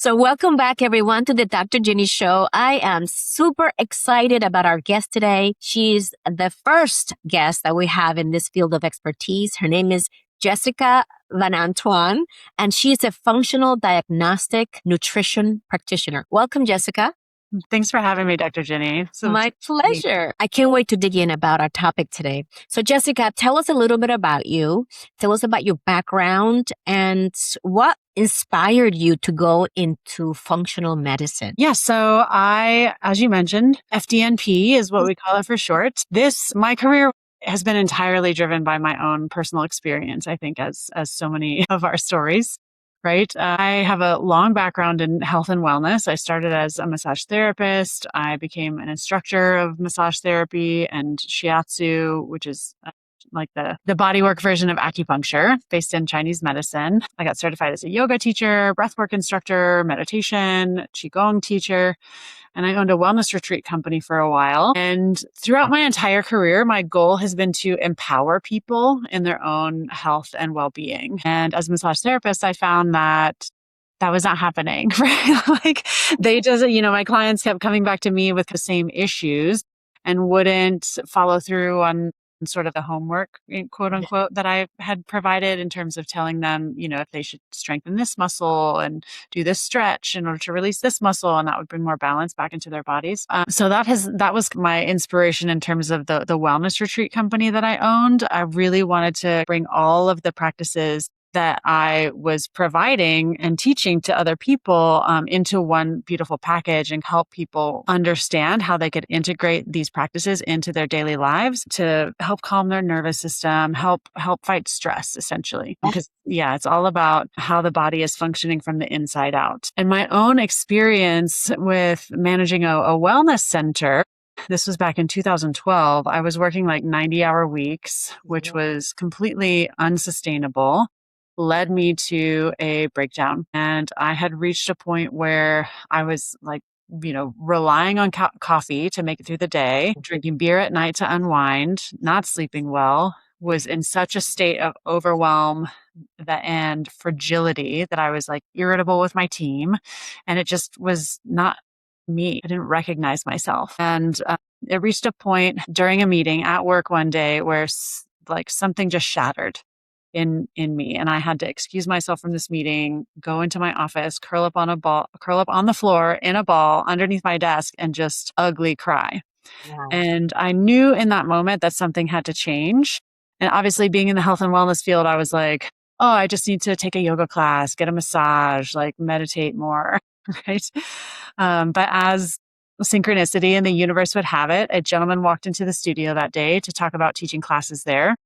So welcome back, everyone, to the Dr. Ginny Show. I am super excited about our guest today. She's the first guest that we have in this field of expertise. Her name is Jessica Van Antoine, and she's a functional diagnostic nutrition practitioner. Welcome, Jessica. Thanks for having me, Dr. Ginny. My pleasure. I can't wait to dig in about our topic today. So Jessica, tell us a little bit about you. Tell us about your background and what inspired you to go into functional medicine. Yeah, so I, as you mentioned, FDNP is what we call it for short. My career has been entirely driven by my own personal experience, I think, as so many of our stories. Right. I have a long background in health and wellness. I started as a massage therapist. I became an instructor of massage therapy and shiatsu, which is like the bodywork version of acupuncture based in Chinese medicine. I got certified as a yoga teacher, breathwork instructor, meditation, qigong teacher. And I owned a wellness retreat company for a while. And throughout my entire career, my goal has been to empower people in their own health and well-being. And as a massage therapist, I found that was not happening, right? Like they just, my clients kept coming back to me with the same issues and wouldn't follow through on sort of the homework, quote unquote, that I had provided in terms of telling them, if they should strengthen this muscle and do this stretch in order to release this muscle, and that would bring more balance back into their bodies. So that was my inspiration in terms of the wellness retreat company that I owned. I really wanted to bring all of the practices that I was providing and teaching to other people into one beautiful package and help people understand how they could integrate these practices into their daily lives to help calm their nervous system, help fight stress, essentially. Because it's all about how the body is functioning from the inside out. And my own experience with managing a wellness center, this was back in 2012. I was working like 90-hour weeks, which was completely unsustainable, led me to a breakdown. And I had reached a point where I was like, relying on coffee to make it through the day, drinking beer at night to unwind, not sleeping well, was in such a state of overwhelm and fragility that I was like irritable with my team. And it just was not me. I didn't recognize myself. And it reached a point during a meeting at work one day where like something just shattered in me. And I had to excuse myself from this meeting, go into my office, curl up on the floor in a ball underneath my desk and just ugly cry. Wow. And I knew in that moment that something had to change. And obviously being in the health and wellness field, I was like, oh, I just need to take a yoga class, get a massage, like meditate more. Right. But as synchronicity in the universe would have it, a gentleman walked into the studio that day to talk about teaching classes there.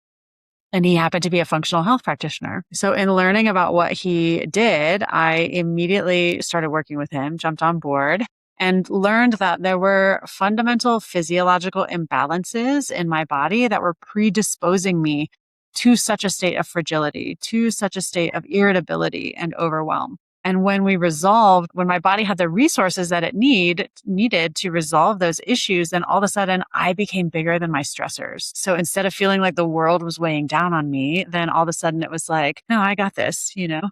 And he happened to be a functional health practitioner. So in learning about what he did, I immediately started working with him, jumped on board, and learned that there were fundamental physiological imbalances in my body that were predisposing me to such a state of fragility, to such a state of irritability and overwhelm. And when my body had the resources that it needed to resolve those issues, then all of a sudden I became bigger than my stressors. So instead of feeling like the world was weighing down on me, then all of a sudden it was like, no, I got this, Yeah.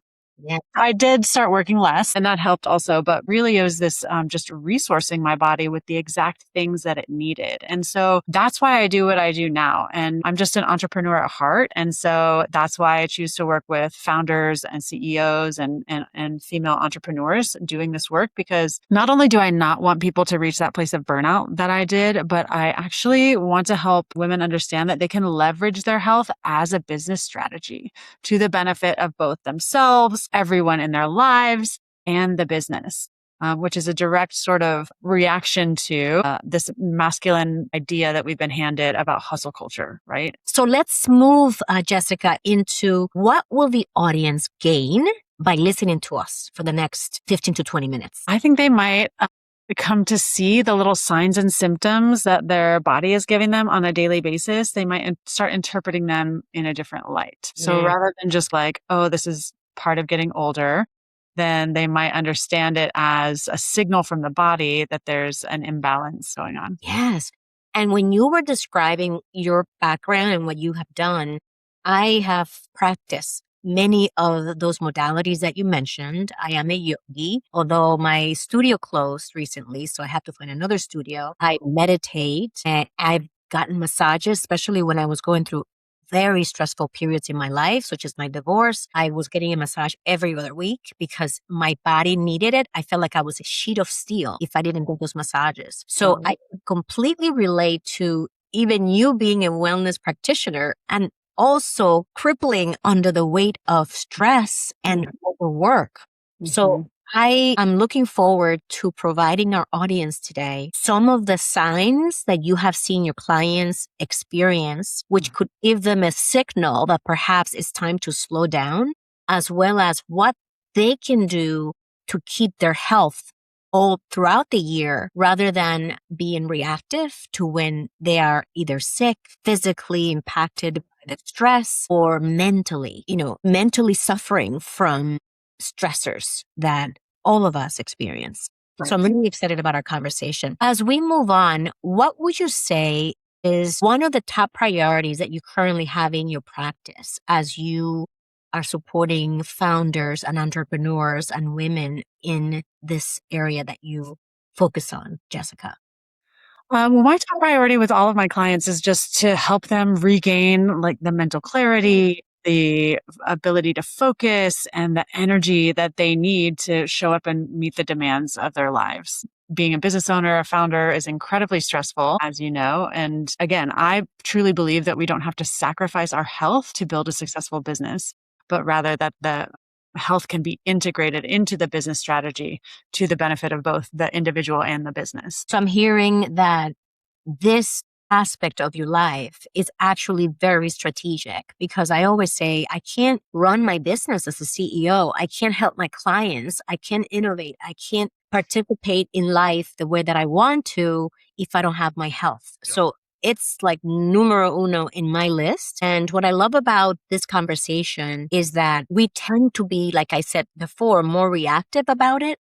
I did start working less and that helped also, but really it was this just resourcing my body with the exact things that it needed. And so that's why I do what I do now. And I'm just an entrepreneur at heart. And so that's why I choose to work with founders and CEOs and female entrepreneurs doing this work, because not only do I not want people to reach that place of burnout that I did, but I actually want to help women understand that they can leverage their health as a business strategy to the benefit of both themselves, everyone in their lives, and the business, which is a direct sort of reaction to this masculine idea that we've been handed about hustle culture, right? So let's move, Jessica, into what will the audience gain by listening to us for the next 15 to 20 minutes? I think they might come to see the little signs and symptoms that their body is giving them on a daily basis. They might start interpreting them in a different light. So rather than just like, oh, this is part of getting older, then they might understand it as a signal from the body that there's an imbalance going on. Yes. And when you were describing your background and what you have done, I have practiced many of those modalities that you mentioned. I am a yogi, although my studio closed recently, so I have to find another studio. I meditate and I've gotten massages, especially when I was going through very stressful periods in my life, such as my divorce. I was getting a massage every other week because my body needed it. I felt like I was a sheet of steel if I didn't get those massages. So I completely relate to even you being a wellness practitioner and also crippling under the weight of stress and overwork. So I am looking forward to providing our audience today some of the signs that you have seen your clients experience, which could give them a signal that perhaps it's time to slow down, as well as what they can do to keep their health all throughout the year rather than being reactive to when they are either sick, physically impacted by the stress, or mentally suffering from stressors that all of us experience. Right. So I'm really excited about our conversation. As we move on, what would you say is one of the top priorities that you currently have in your practice as you are supporting founders and entrepreneurs and women in this area that you focus on, Jessica? Well, my top priority with all of my clients is just to help them regain like the mental clarity, the ability to focus, and the energy that they need to show up and meet the demands of their lives. Being a business owner, a founder is incredibly stressful, as you know. And again, I truly believe that we don't have to sacrifice our health to build a successful business, but rather that the health can be integrated into the business strategy to the benefit of both the individual and the business. So I'm hearing that this aspect of your life is actually very strategic, because I always say I can't run my business as a CEO. I can't help my clients. I can't innovate. I can't participate in life the way that I want to if I don't have my health. So it's like numero uno in my list. And what I love about this conversation is that we tend to be, like I said before, more reactive about it.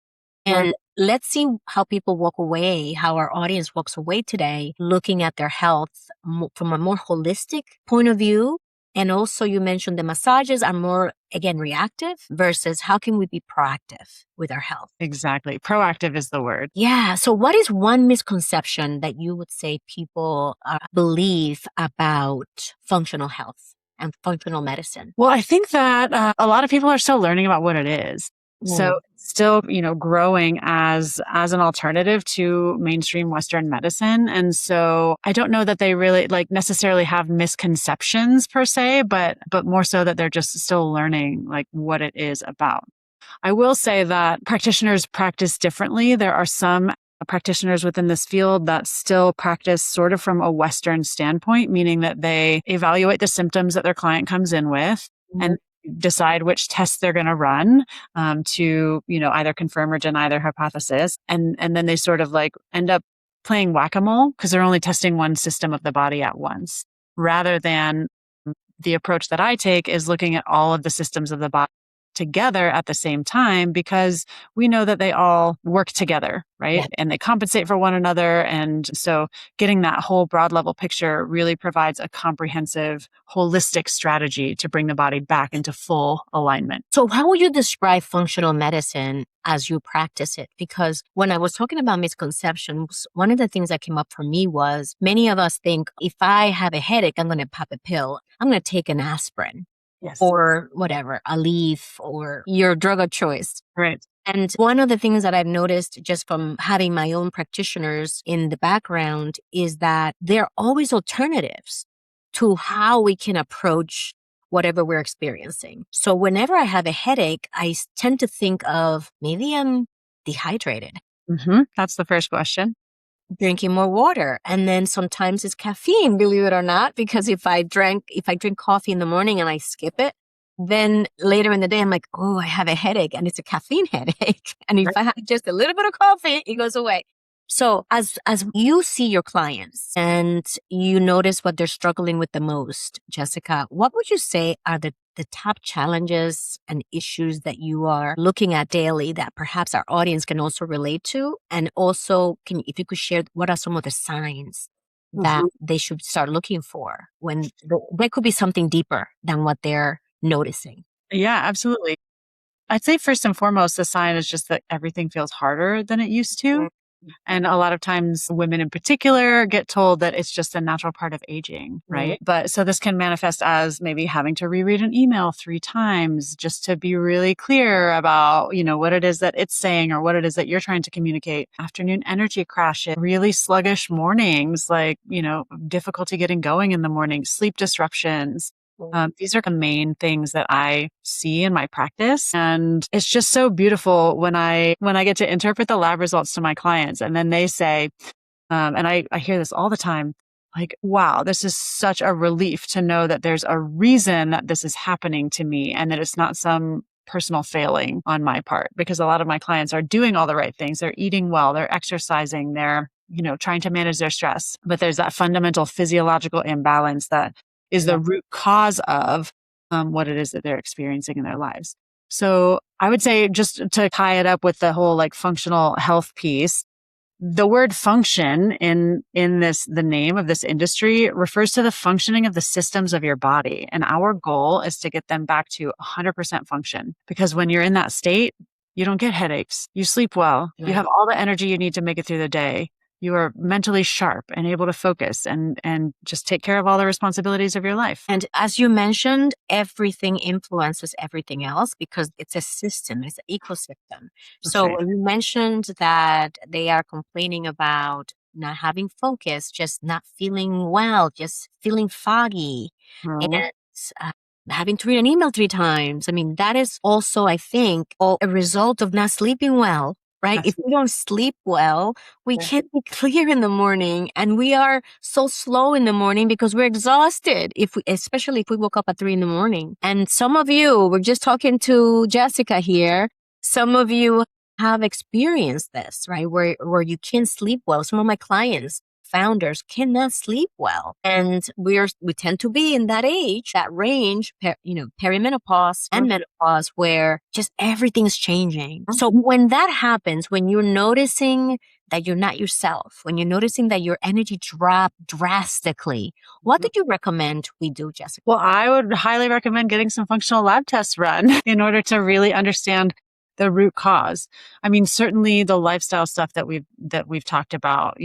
And let's see how people walk away, how our audience walks away today, looking at their health from a more holistic point of view. And also you mentioned the massages are more, again, reactive versus how can we be proactive with our health? Exactly. Proactive is the word. Yeah. So what is one misconception that you would say people believe about functional health and functional medicine? Well, I think that a lot of people are still learning about what it is. So it's still, growing as an alternative to mainstream Western medicine. And so I don't know that they really necessarily have misconceptions per se, but more so that they're just still learning what it is about. I will say that practitioners practice differently. There are some practitioners within this field that still practice sort of from a Western standpoint, meaning that they evaluate the symptoms that their client comes in with and decide which tests they're going to run to, either confirm or deny their hypothesis. And then they sort of end up playing whack-a-mole because they're only testing one system of the body at once, rather than the approach that I take is looking at all of the systems of the body together at the same time, because we know that they all work together, right? Yeah. And they compensate for one another. And so getting that whole broad level picture really provides a comprehensive, holistic strategy to bring the body back into full alignment. So how would you describe functional medicine as you practice it? Because when I was talking about misconceptions, one of the things that came up for me was many of us think if I have a headache, I'm going to pop a pill. I'm going to take an aspirin. Yes. Or whatever, a leaf or your drug of choice. Right. And one of the things that I've noticed just from having my own practitioners in the background is that there are always alternatives to how we can approach whatever we're experiencing. So whenever I have a headache, I tend to think of maybe I'm dehydrated. That's the first question. Drinking more water. And then sometimes it's caffeine, believe it or not, because if I drink coffee in the morning and I skip it, then later in the day, I'm like, oh, I have a headache and it's a caffeine headache. And if I have just a little bit of coffee, it goes away. So as you see your clients and you notice what they're struggling with the most, Jessica, what would you say are the top challenges and issues that you are looking at daily that perhaps our audience can also relate to? And also, if you could share, what are some of the signs that they should start looking for when there could be something deeper than what they're noticing? Yeah, absolutely. I'd say first and foremost, the sign is just that everything feels harder than it used to. And a lot of times women in particular get told that it's just a natural part of aging, right? But so this can manifest as maybe having to reread an email 3 times just to be really clear about, what it is that it's saying or what it is that you're trying to communicate. Afternoon energy crashes, really sluggish mornings, like, difficulty getting going in the morning, sleep disruptions. These are the main things that I see in my practice. And it's just so beautiful when I get to interpret the lab results to my clients and then they say, and I hear this all the time, like, wow, this is such a relief to know that there's a reason that this is happening to me and that it's not some personal failing on my part, because a lot of my clients are doing all the right things. They're eating well, they're exercising, they're, trying to manage their stress. But there's that fundamental physiological imbalance that is the root cause of what it is that they're experiencing in their lives. So I would say, just to tie it up with the whole like functional health piece, the word function in the name of this industry refers to the functioning of the systems of your body. And our goal is to get them back to 100% function, because when you're in that state, you don't get headaches. You sleep well. You have all the energy you need to make it through the day. You are mentally sharp and able to focus and just take care of all the responsibilities of your life. And as you mentioned, everything influences everything else because it's a system, it's an ecosystem. So right. when you mentioned that they are complaining about not having focus, just not feeling well, just feeling foggy, Mhm. and having to read an email 3 times. I mean, that is also, I think, all a result of not sleeping well. Right? Yes. If we don't sleep well, we can't be clear in the morning, and we are so slow in the morning because we're exhausted. Especially if we woke up at 3 a.m. And some of you, we're just talking to Jessica here. Some of you have experienced this, right? Where you can't sleep well. Some of my clients, founders, cannot sleep well, and we tend to be in that age, that range, perimenopause and menopause, where just everything's changing. So when that happens, when you're noticing that you're not yourself, when you're noticing that your energy dropped drastically, what did you recommend we do, Jessica? Well, I would highly recommend getting some functional lab tests run in order to really understand the root cause. I mean, certainly the lifestyle stuff that we've talked about,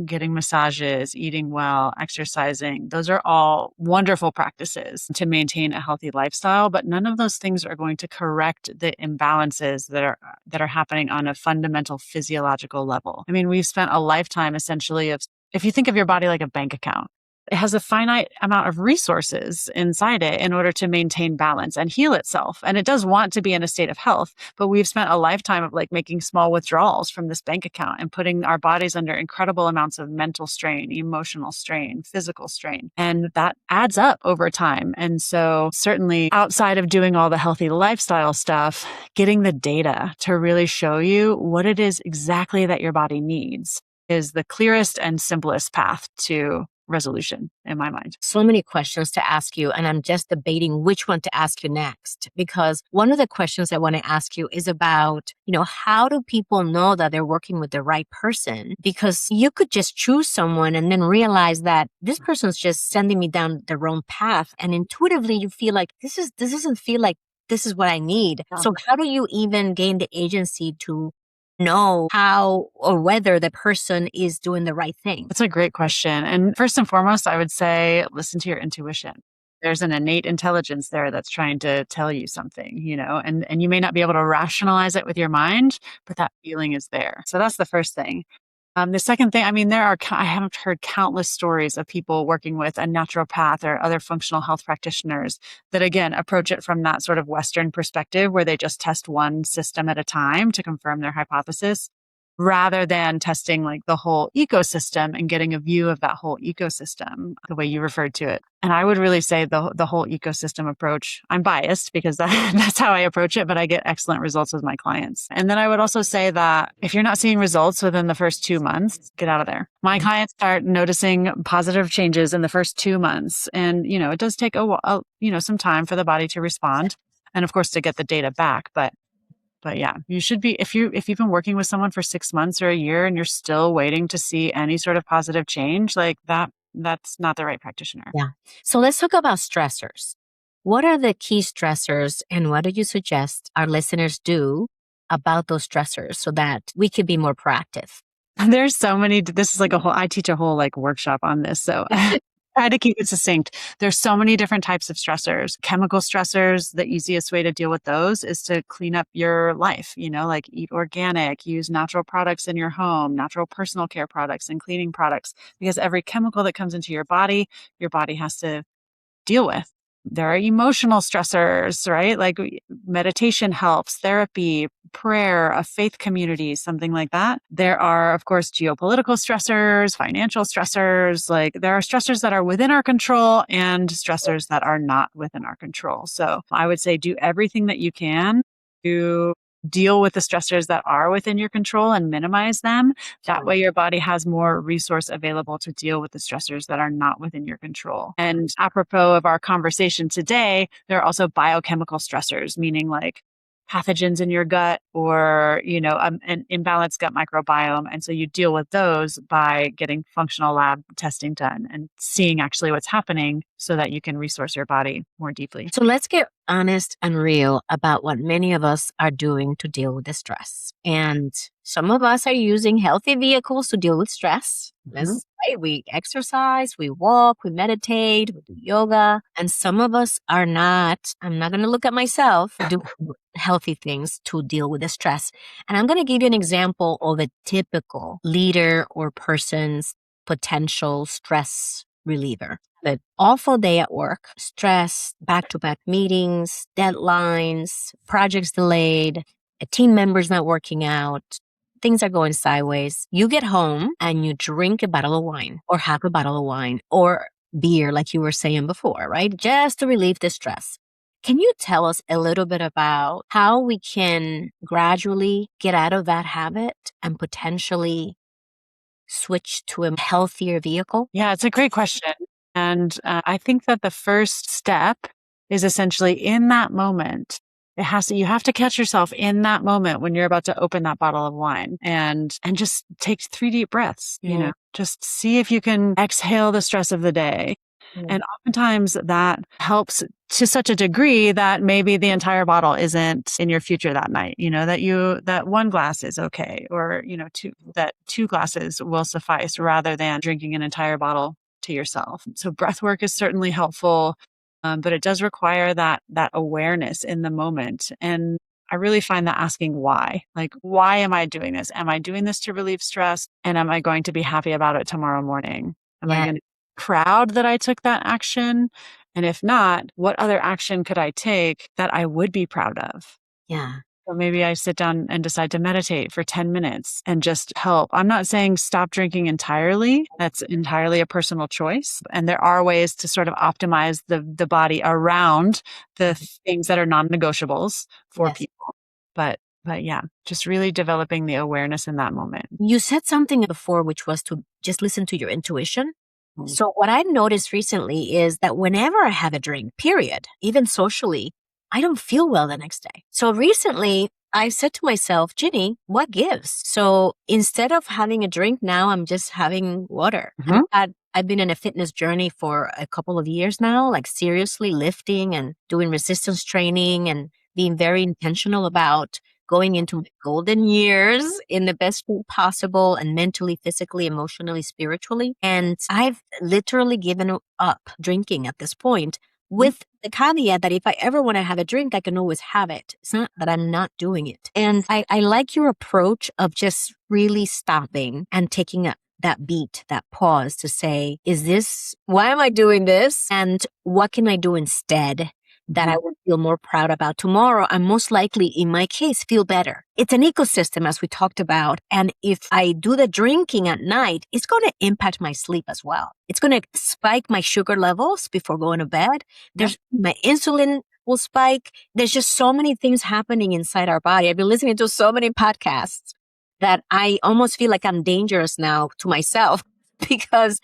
getting massages, eating well, exercising, those are all wonderful practices to maintain a healthy lifestyle, but none of those things are going to correct the imbalances that are happening on a fundamental physiological level. I mean, we've spent a lifetime essentially of, if you think of your body like a bank account, it has a finite amount of resources inside it in order to maintain balance and heal itself. And it does want to be in a state of health, but we've spent a lifetime of like making small withdrawals from this bank account and putting our bodies under incredible amounts of mental strain, emotional strain, physical strain. And that adds up over time. And so certainly outside of doing all the healthy lifestyle stuff, getting the data to really show you what it is exactly that your body needs is the clearest and simplest path to resolution in my mind. So many questions to ask you, and I'm just debating which one to ask you next, because one of the questions I want to ask you is about, how do people know that they're working with the right person? Because you could just choose someone and then realize that this person's just sending me down the wrong path, and intuitively you feel like this doesn't feel like this is what I need. Yeah. So how do you even gain the agency to know how or whether the person is doing the right thing? That's a great question. And first and foremost, I would say, listen to your intuition. There's an innate intelligence there that's trying to tell you something, and you may not be able to rationalize it with your mind, but that feeling is there. So that's the first thing. The second thing, I mean, I have heard countless stories of people working with a naturopath or other functional health practitioners that, again, approach it from that sort of Western perspective where they just test one system at a time to confirm their hypothesis, rather than testing like the whole ecosystem and getting a view of that whole ecosystem, the way you referred to it. And I would really say the whole ecosystem approach, I'm biased because that's how I approach it, but I get excellent results with my clients. And then I would also say that if you're not seeing results within the first 2 months, get out of there. My clients start noticing positive changes in the first 2 months. And, it does take some time for the body to respond and of course to get the data back. But yeah, you should be, if you've been working with someone for 6 months or a year and you're still waiting to see any sort of positive change, like that's not the right practitioner. Yeah. So let's talk about stressors. What are the key stressors and what do you suggest our listeners do about those stressors so that we can be more proactive? There's so many. This is like I teach a whole like workshop on this. So try to keep it succinct. There's so many different types of stressors. Chemical stressors, the easiest way to deal with those is to clean up your life, like eat organic, use natural products in your home, natural personal care products and cleaning products, because every chemical that comes into your body has to deal with. There are emotional stressors, right? Like meditation helps, therapy, prayer, a faith community, something like that. There are, of course, geopolitical stressors, financial stressors. Like there are stressors that are within our control and stressors that are not within our control. So I would say do everything that you can to deal with the stressors that are within your control and minimize them. That way your body has more resource available to deal with the stressors that are not within your control. And apropos of our conversation today, there are also biochemical stressors, meaning like pathogens in your gut or, an imbalanced gut microbiome. And so you deal with those by getting functional lab testing done and seeing actually what's happening so that you can resource your body more deeply. So let's get honest and real about what many of us are doing to deal with the stress. And some of us are using healthy vehicles to deal with stress. That's right. We exercise, we walk, we meditate, we do yoga. And some of us are not. I'm not going to look at myself, do healthy things to deal with the stress. And I'm going to give you an example of a typical leader or person's potential stress reliever. An awful day at work, stress, back-to-back meetings, deadlines, projects delayed, a team member's not working out, things are going sideways. You get home and you drink a bottle of wine or half a bottle of wine or beer, like you were saying before, right? Just to relieve the stress. Can you tell us a little bit about how we can gradually get out of that habit and potentially switch to a healthier vehicle? Yeah, it's a great question. And I think that the first step is essentially in that moment. You have to catch yourself in that moment when you're about to open that bottle of wine and just take 3 deep breaths, just see if you can exhale the stress of the day. And oftentimes that helps to such a degree that maybe the entire bottle isn't in your future that night, that one glass is okay, or, two glasses will suffice rather than drinking an entire bottle to yourself. So breath work is certainly helpful, but it does require that awareness in the moment. And I really find that asking why, like, why am I doing this? Am I doing this to relieve stress? And am I going to be happy about it tomorrow morning? Am I going to be proud that I took that action? And if not, what other action could I take that I would be proud of? Yeah. So maybe I sit down and decide to meditate for 10 minutes and just help. I'm not saying stop drinking entirely. That's entirely a personal choice. And there are ways to sort of optimize the body around the things that are non-negotiables for people. But yeah, just really developing the awareness in that moment. You said something before, which was to just listen to your intuition. So what I've noticed recently is that whenever I have a drink, period, even socially, I don't feel well the next day. So recently I said to myself, Ginny, what gives? So instead of having a drink now, I'm just having water. I've been in a fitness journey for a couple of years now, like seriously lifting and doing resistance training and being very intentional about going into my golden years in the best way possible and mentally, physically, emotionally, spiritually. And I've literally given up drinking at this point with the caveat that if I ever want to have a drink, I can always have it. It's not that I'm not doing it. And I like your approach of just really stopping and taking that beat, that pause to say, why am I doing this? And what can I do instead that I would feel more proud about tomorrow and most likely, in my case, feel better. It's an ecosystem, as we talked about. And if I do the drinking at night, it's going to impact my sleep as well. It's going to spike my sugar levels before going to bed. My insulin will spike. There's just so many things happening inside our body. I've been listening to so many podcasts that I almost feel like I'm dangerous now to myself because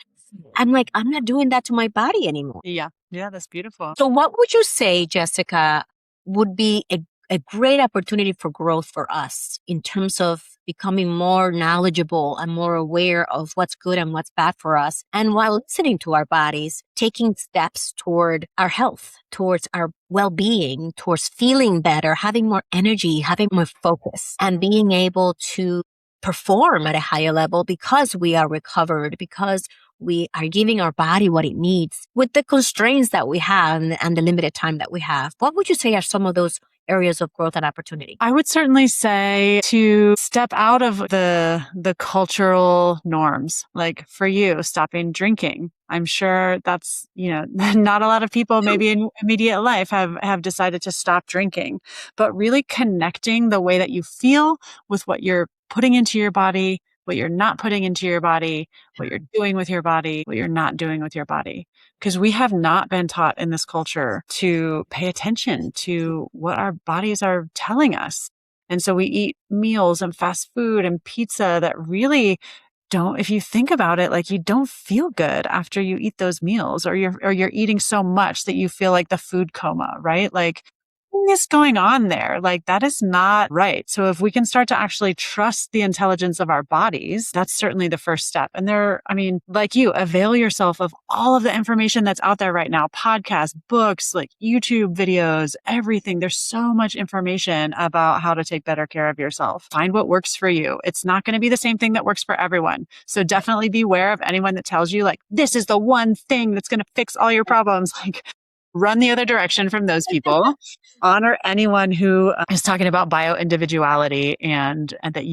I'm like, I'm not doing that to my body anymore. Yeah, that's beautiful. So what would you say, Jessica, would be a great opportunity for growth for us in terms of becoming more knowledgeable and more aware of what's good and what's bad for us. And while listening to our bodies, taking steps toward our health, towards our well-being, towards feeling better, having more energy, having more focus, and being able to perform at a higher level because we are recovered, because we are giving our body what it needs with the constraints that we have and the limited time that we have. What would you say are some of those areas of growth and opportunity? I would certainly say to step out of the cultural norms. Like for you, stopping drinking. I'm sure that's, not a lot of people maybe in immediate life have decided to stop drinking, but really connecting the way that you feel with what you're putting into your body, what you're not putting into your body, what you're doing with your body, what you're not doing with your body. Because we have not been taught in this culture to pay attention to what our bodies are telling us. And so we eat meals and fast food and pizza that really don't, if you think about it, like you don't feel good after you eat those meals, or you're eating so much that you feel like the food coma, right? Like, is going on there? Like that is not right. So if we can start to actually trust the intelligence of our bodies, that's certainly the first step. And like you, avail yourself of all of the information that's out there right now, podcasts, books, like YouTube videos, everything. There's so much information about how to take better care of yourself. Find what works for you. It's not going to be the same thing that works for everyone. So definitely beware of anyone that tells you like, this is the one thing that's going to fix all your problems. Like, run the other direction from those people. Honor anyone who is talking about bio-individuality and that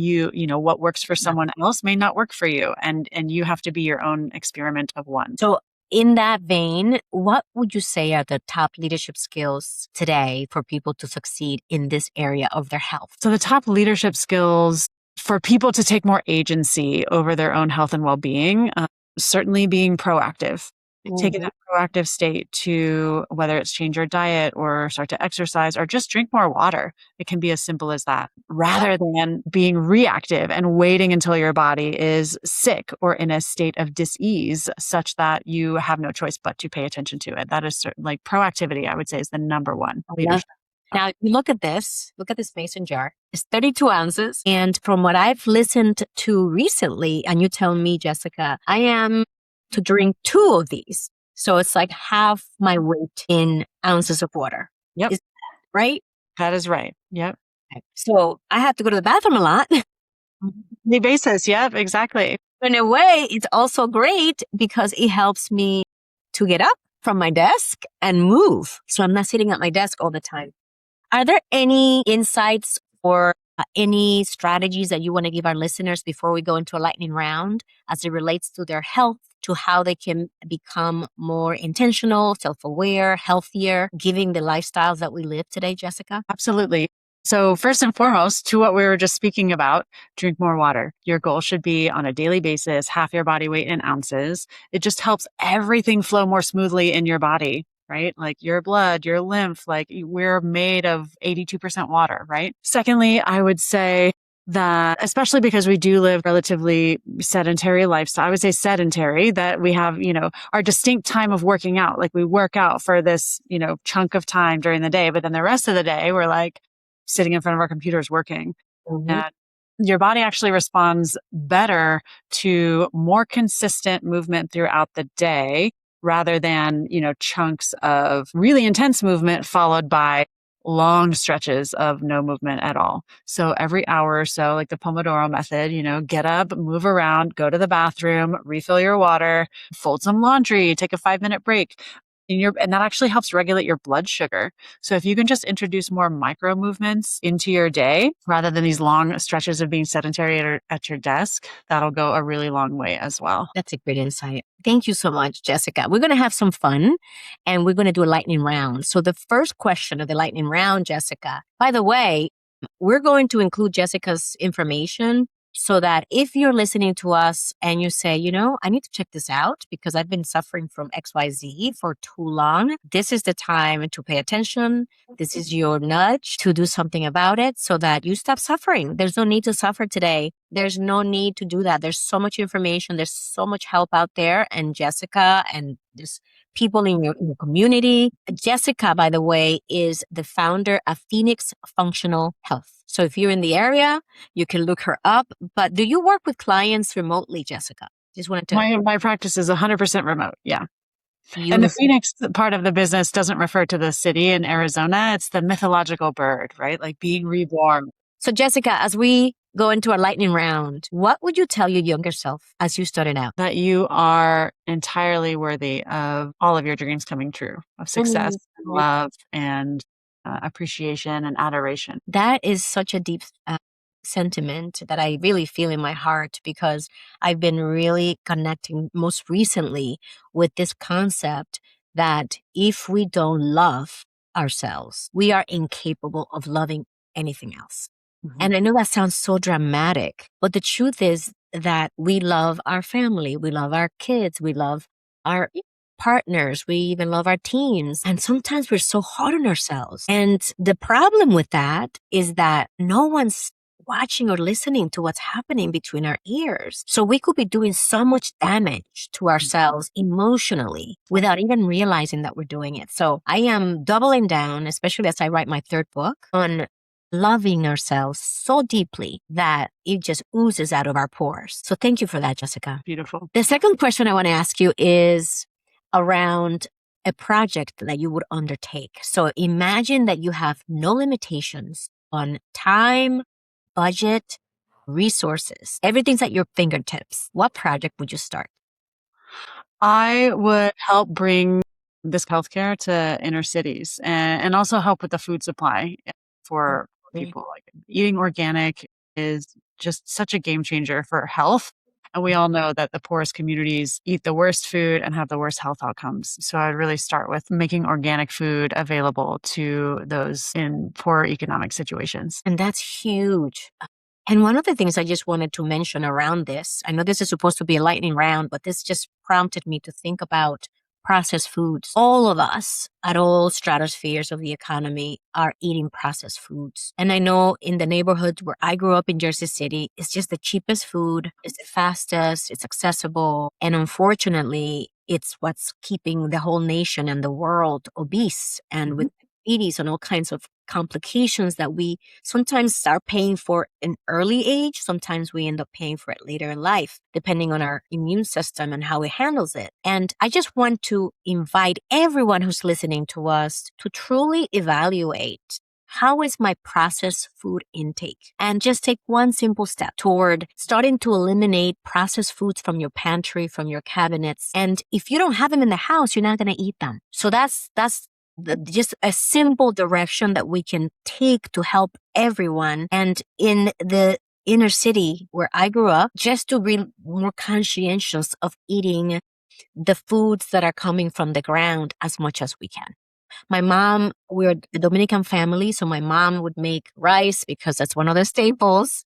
what works for someone else may not work for you. And you have to be your own experiment of one. So in that vein, what would you say are the top leadership skills today for people to succeed in this area of their health? So the top leadership skills for people to take more agency over their own health and well-being, certainly being proactive. Taking that proactive state to whether it's change your diet or start to exercise or just drink more water. It can be as simple as that, rather than being reactive and waiting until your body is sick or in a state of dis-ease such that you have no choice but to pay attention to it. That is like proactivity, I would say, is the number one leadership. Now, you look at this mason jar. It's 32 ounces. And from what I've listened to recently, and you tell me, Jessica, I am to drink 2 of these. So it's like half my weight in ounces of water. Yep. Is that right? That is right. Yep. Okay. So I have to go to the bathroom a lot. The basis. Yep, exactly. In a way, it's also great because it helps me to get up from my desk and move. So I'm not sitting at my desk all the time. Are there any insights or any strategies that you want to give our listeners before we go into a lightning round as it relates to their health, to how they can become more intentional, self-aware, healthier, giving the lifestyles that we live today, Jessica? Absolutely. So first and foremost, to what we were just speaking about, drink more water. Your goal should be on a daily basis, half your body weight in ounces. It just helps everything flow more smoothly in your body, right? Like your blood, your lymph, like we're made of 82% water, right? Secondly, I would say that, especially because we do live relatively sedentary lifestyle, I would say sedentary, that we have, our distinct time of working out. Like we work out for this, chunk of time during the day, but then the rest of the day, we're like sitting in front of our computers working. Mm-hmm. And your body actually responds better to more consistent movement throughout the day rather than, chunks of really intense movement followed by long stretches of no movement at all. So every hour or so, like the Pomodoro method, get up, move around, go to the bathroom, refill your water, fold some laundry, take a 5-minute break. And that actually helps regulate your blood sugar. So if you can just introduce more micro movements into your day rather than these long stretches of being sedentary at your desk, that'll go a really long way as well. That's a great insight. Thank you so much, Jessica. We're going to have some fun and we're going to do a lightning round. So the first question of the lightning round, Jessica, by the way, we're going to include Jessica's information so that if you're listening to us and you say, I need to check this out because I've been suffering from XYZ for too long, this is the time to pay attention. This is your nudge to do something about it so that you stop suffering. There's no need to suffer today. There's no need to do that. There's so much information. There's so much help out there. And Jessica and this people in your community. Jessica, by the way, is the founder of Phoenix Functional Health. So if you're in the area, you can look her up. But do you work with clients remotely, Jessica? Just wanted to. My practice is 100% remote. Yeah. Beautiful. And the Phoenix part of the business doesn't refer to the city in Arizona. It's the mythological bird, right? Like being reborn. So Jessica, as we go into our lightning round, what would you tell your younger self as you started out? That you are entirely worthy of all of your dreams coming true, of success, and love, and appreciation and adoration. That is such a deep sentiment that I really feel in my heart, because I've been really connecting most recently with this concept that if we don't love ourselves, we are incapable of loving anything else. And I know that sounds so dramatic, but the truth is that we love our family, we love our kids, we love our partners, we even love our teams. And sometimes we're so hard on ourselves. And the problem with that is that no one's watching or listening to what's happening between our ears. So we could be doing so much damage to ourselves emotionally without even realizing that we're doing it. So I am doubling down, especially as I write my third book, on loving ourselves so deeply that it just oozes out of our pores. So thank you for that, Jessica. Beautiful. The second question I want to ask you is around a project that you would undertake. So imagine that you have no limitations on time, budget, resources. Everything's at your fingertips. What project would you start? I would help bring this healthcare to inner cities and also help with the food supply for people. Like eating organic is just such a game changer for health. And we all know that the poorest communities eat the worst food and have the worst health outcomes. So I'd really start with making organic food available to those in poor economic situations. And that's huge. And one of the things I just wanted to mention around this, I know this is supposed to be a lightning round, but this just prompted me to think about processed foods. All of us at all stratospheres of the economy are eating processed foods. And I know in the neighborhood where I grew up in Jersey City, it's just the cheapest food, it's the fastest, it's accessible. And unfortunately, it's what's keeping the whole nation and the world obese and with diabetes and all kinds of complications that we sometimes start paying for in early age. Sometimes we end up paying for it later in life, depending on our immune system and how it handles it. And I just want to invite everyone who's listening to us to truly evaluate, how is my processed food intake? And just take one simple step toward starting to eliminate processed foods from your pantry, from your cabinets. And if you don't have them in the house, you're not going to eat them. So that's just a simple direction that we can take to help everyone. And in the inner city where I grew up, just to be more conscientious of eating the foods that are coming from the ground as much as we can. My mom, we're a Dominican family, so my mom would make rice because that's one of the staples.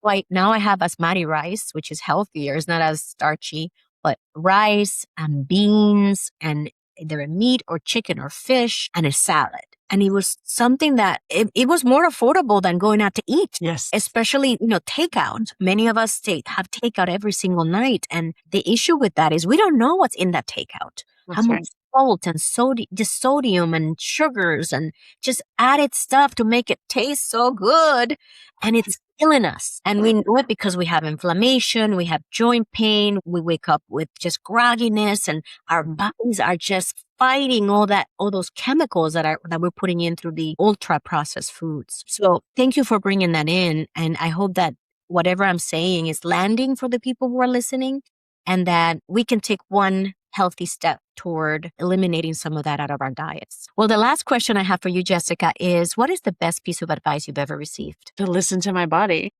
Right now I have basmati rice, which is healthier. It's not as starchy, but rice and beans and either a meat or chicken or fish and a salad. And it was something that it was more affordable than going out to eat. Yes. Especially, takeout. Many of us have takeout every single night. And the issue with that is we don't know what's in that takeout. How much salt and sodium and sugars and just added stuff to make it taste so good. And it's killing us. And we know it because we have inflammation, we have joint pain, we wake up with just grogginess, and our bodies are just fighting all those chemicals that we're putting in through the ultra processed foods. So thank you for bringing that in. And I hope that whatever I'm saying is landing for the people who are listening, and that we can take one healthy step toward eliminating some of that out of our diets. Well, the last question I have for you, Jessica, is what is the best piece of advice you've ever received? To listen to my body.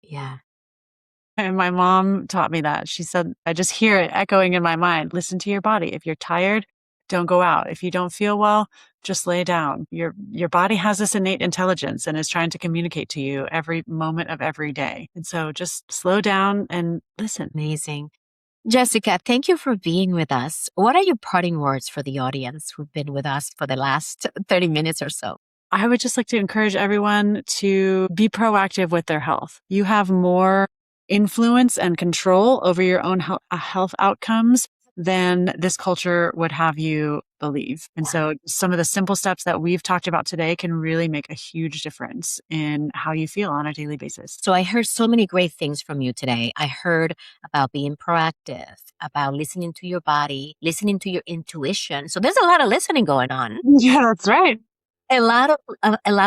Yeah. And my mom taught me that. She said, I just hear it echoing in my mind. Listen to your body. If you're tired, don't go out. If you don't feel well, just lay down. Your body has this innate intelligence and is trying to communicate to you every moment of every day. And so just slow down and listen. Amazing. Jessica, thank you for being with us. What are your parting words for the audience who've been with us for the last 30 minutes or so? I would just like to encourage everyone to be proactive with their health. You have more influence and control over your own health outcomes than this culture would have you believe. And so some of the simple steps that we've talked about today can really make a huge difference in how you feel on a daily basis. So I heard so many great things from you today. I heard about being proactive, about listening to your body, listening to your intuition. So there's a lot of listening going on. Yeah, that's right. A lot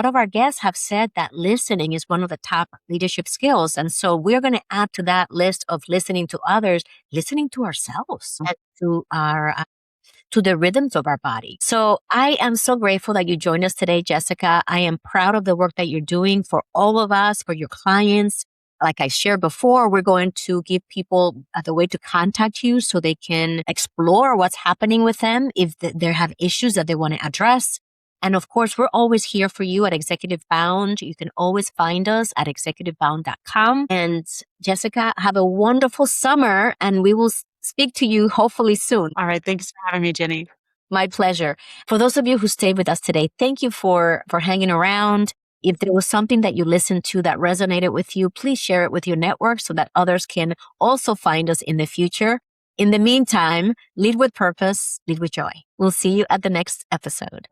of our guests have said that listening is one of the top leadership skills. And so we're going to add to that list of listening to others, listening to ourselves and to the rhythms of our body. So I am so grateful that you joined us today, Jessica. I am proud of the work that you're doing for all of us, for your clients. Like I shared before, we're going to give people the way to contact you so they can explore what's happening with them if they have issues that they want to address. And of course, we're always here for you at Executive Bound. You can always find us at executivebound.com. And Jessica, have a wonderful summer, and we will speak to you hopefully soon. All right. Thanks for having me, Ginny. My pleasure. For those of you who stayed with us today, thank you for hanging around. If there was something that you listened to that resonated with you, please share it with your network so that others can also find us in the future. In the meantime, lead with purpose, lead with joy. We'll see you at the next episode.